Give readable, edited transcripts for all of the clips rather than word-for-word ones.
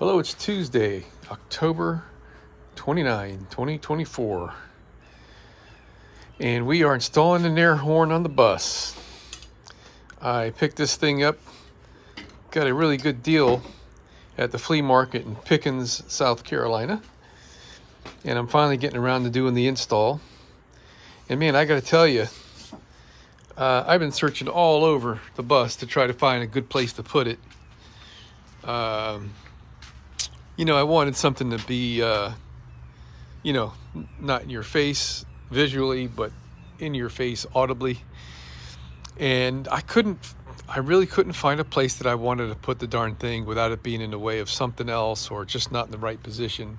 Hello, it's Tuesday, October 29, 2024. And we are installing an air horn on the bus. I picked this thing up, got a really good deal at the flea market in Pickens, South Carolina. And I'm finally getting around to doing the install. And man, I got to tell you, I've been searching all over the bus to try to find a good place to put it. I wanted something to be, not in your face visually, but in your face audibly. And I really couldn't find a place that I wanted to put the darn thing without it being in the way of something else or just not in the right position.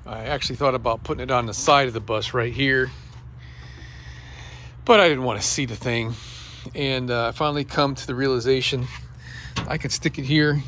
I actually thought about putting it on the side of the bus right here, but I didn't want to see the thing. And I finally come to the realization I can stick it here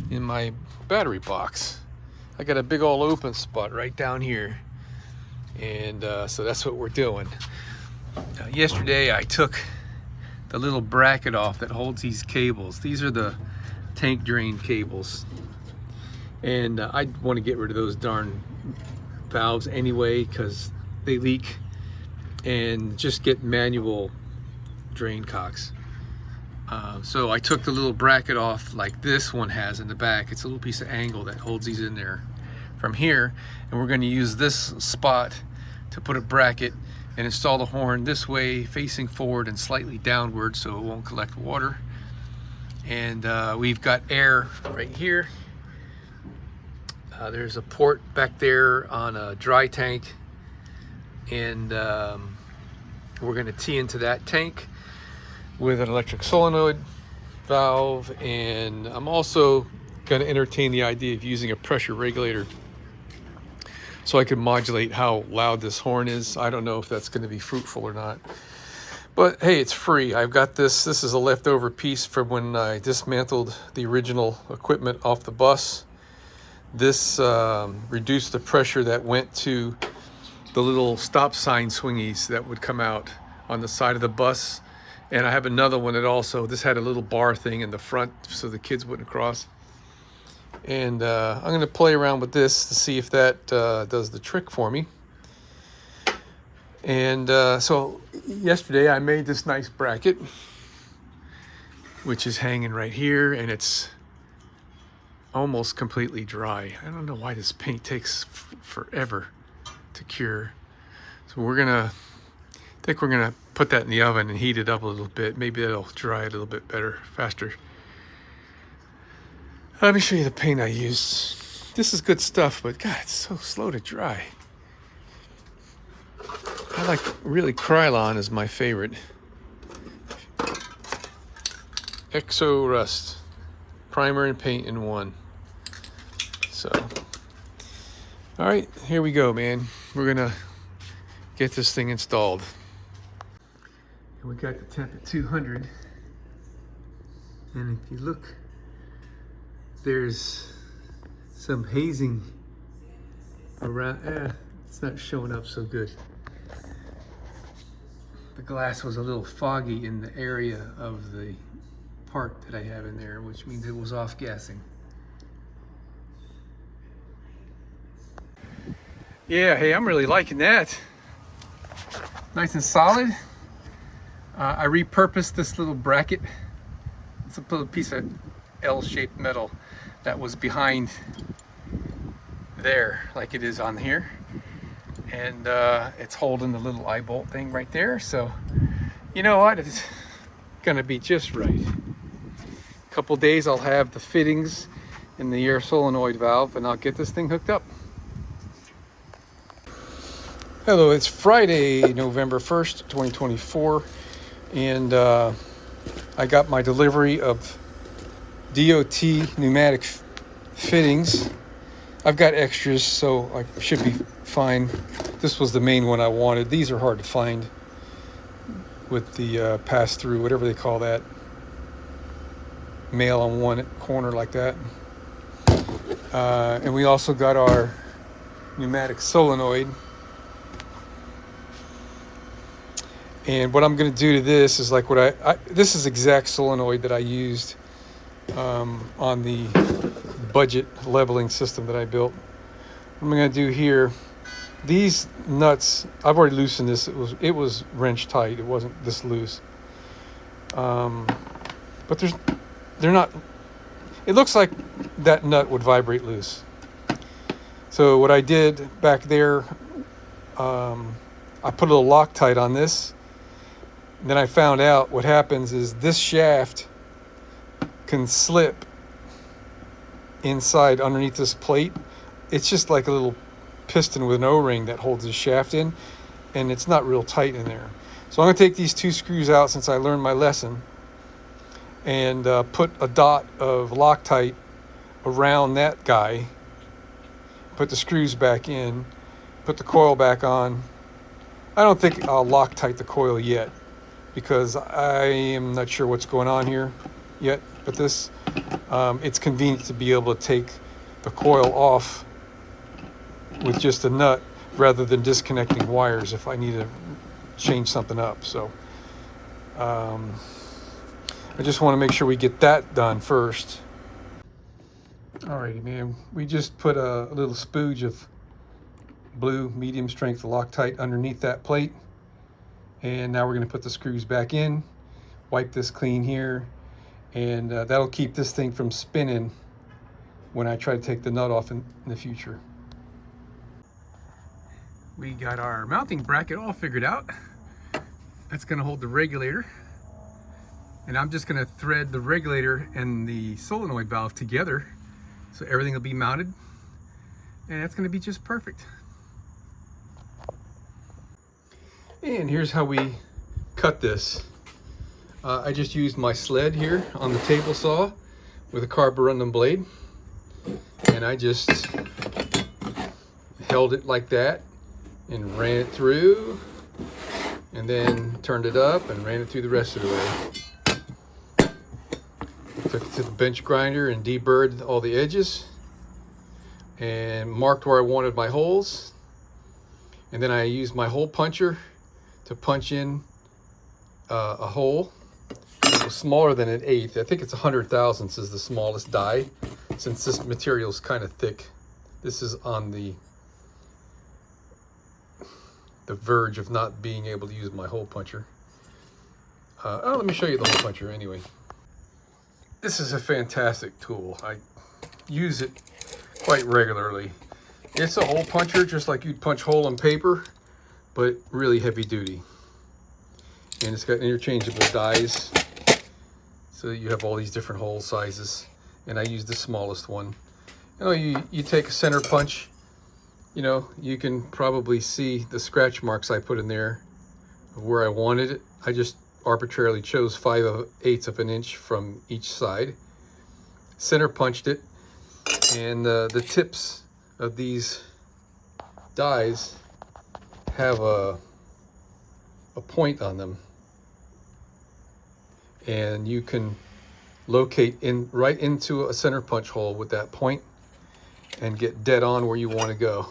in my battery box. I got a big old open spot right down here, and so that's what we're doing. Yesterday I took the little bracket off that holds these cables. These are the tank drain cables, and I want to get rid of those darn valves anyway because they leak, and just get manual drain cocks. So I took the little bracket off like this one has in the back. It's a little piece of angle that holds these in there from here, and we're going to use this spot to put a bracket and install the horn this way, facing forward and slightly downward so it won't collect water. And we've got air right here. There's a port back there on a dry tank, and we're going to tee into that tank with an electric solenoid valve. And I'm also going to entertain the idea of using a pressure regulator so I can modulate how loud this horn is. I don't know if that's going to be fruitful or not, but hey, it's free. I've got this. This is a leftover piece from when I dismantled the original equipment off the bus. This reduced the pressure that went to the little stop sign swingies that would come out on the side of the bus. And I have another one that also, this had a little bar thing in the front so the kids wouldn't cross. And I'm going to play around with this to see if that does the trick for me. And so yesterday I made this nice bracket, which is hanging right here, and it's almost completely dry. I don't know why this paint takes forever to cure. So I think we're gonna put that in the oven and heat it up a little bit. Maybe that'll dry it a little bit better, faster. Let me show you the paint I used. This is good stuff, but God, it's so slow to dry. I like Krylon is my favorite. Exo Rust, primer and paint in one. So, all right, here we go, man. We're gonna get this thing installed. And we got the temp at 200. And if you look, there's some hazing around. It's not showing up so good. The glass was a little foggy in the area of the part that I have in there, which means it was off gassing. Yeah, hey, I'm really liking that. Nice and solid. I repurposed this little bracket. It's a little piece of L-shaped metal that was behind there, like it is on here. And it's holding the little eye bolt thing right there. So, you know what? It's gonna be just right. A couple days I'll have the fittings and the air solenoid valve, and I'll get this thing hooked up. Hello, it's Friday, November 1st, 2024, and I got my delivery of DOT pneumatic fittings. I've got extras, so I should be fine. This was the main one I wanted. These are hard to find with the pass-through, whatever they call that. Mail on one corner like that. And we also got our pneumatic solenoid. And what I'm going to do to this is like this is exact solenoid that I used on the budget leveling system that I built. What I'm going to do here, these nuts, I've already loosened this. It was wrench tight. It wasn't this loose. But they're not. It looks like that nut would vibrate loose. So what I did back there, I put a little Loctite on this. And then I found out what happens is this shaft can slip inside underneath this plate. It's just like a little piston with an O-ring that holds the shaft in, and it's not real tight in there. So I'm going to take these two screws out since I learned my lesson, and put a dot of Loctite around that guy, put the screws back in, put the coil back on. I don't think I'll Loctite the coil yet because I am not sure what's going on here yet, but this, it's convenient to be able to take the coil off with just a nut rather than disconnecting wires if I need to change something up. So I just want to make sure we get that done first. Alrighty, man, we just put a little spooge of blue medium strength Loctite underneath that plate, and now we're going to put the screws back in, wipe this clean here, and that'll keep this thing from spinning when I try to take the nut off in the future. We got our mounting bracket all figured out. That's going to hold the regulator, and I'm just going to thread the regulator and the solenoid valve together so everything will be mounted, and that's going to be just perfect. And here's how we cut this. I just used my sled here on the table saw with a carborundum blade, and I just held it like that and ran it through, and then turned it up and ran it through the rest of the way. Took it to the bench grinder and deburred all the edges and marked where I wanted my holes, and then I used my hole puncher to punch in a hole. It was smaller than 1/8. I think it's 100,000ths is the smallest die, since this material is kind of thick. This is on the verge of not being able to use my hole puncher. Let me show you the hole puncher anyway. This is a fantastic tool. I use it quite regularly. It's a hole puncher just like you'd punch hole in paper, but really heavy duty. And it's got interchangeable dies, so you have all these different hole sizes, and I use the smallest one. You know, you take a center punch, you know, you can probably see the scratch marks I put in there of where I wanted it. I just arbitrarily chose 5/8 of an inch from each side, center punched it, and the tips of these dies have a point on them, and you can locate right into a center punch hole with that point and get dead on where you want to go.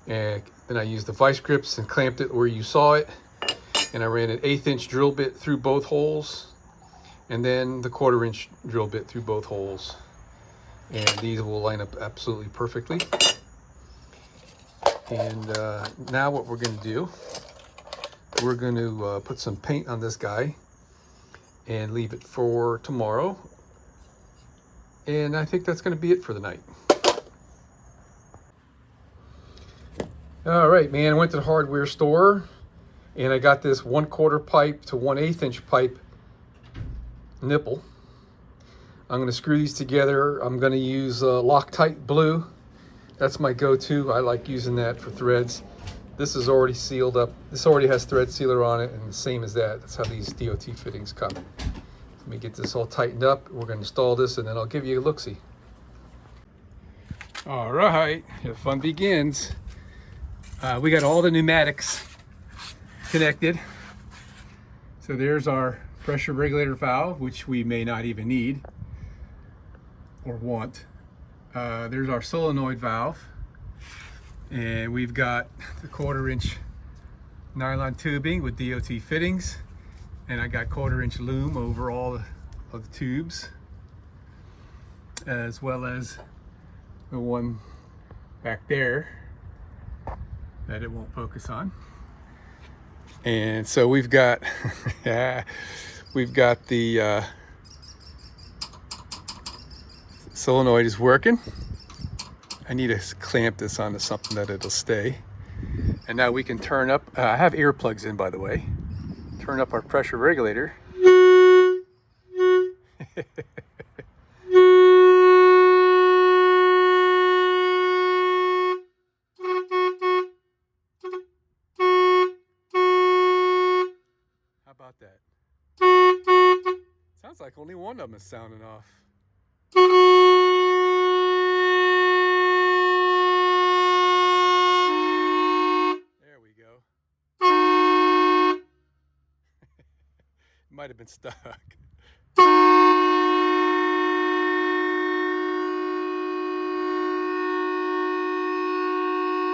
And then I used the vice grips and clamped it where you saw it, and I ran an 1/8 inch drill bit through both holes, and then the 1/4 inch drill bit through both holes, and these will line up absolutely perfectly. And now what we're going to do, we're going to put some paint on this guy and leave it for tomorrow, and I think that's going to be it for the night. All right, man, I went to the hardware store and I got this 1/4 pipe to 1/8 inch pipe nipple. I'm going to screw these together. I'm going to use Loctite blue. That's my go-to. I like using that for threads. This is already sealed up. This already has thread sealer on it, and the same as that. That's how these DOT fittings come. Let me get this all tightened up. We're going to install this, and then I'll give you a look-see. All right, the fun begins. We got all the pneumatics connected. So there's our pressure regulator valve, which we may not even need or want. There's our solenoid valve, and we've got the 1/4 inch nylon tubing with DOT fittings, and I got 1/4 inch loom over all of the tubes. as well as the one back there that it won't focus on. And so we've got we've got the solenoid is working. I need to clamp this onto something that it'll stay. And now we can turn up, I have earplugs in, by the way. Turn up our pressure regulator. How about that? Sounds like only one of them is sounding off. There we go. Might have been stuck.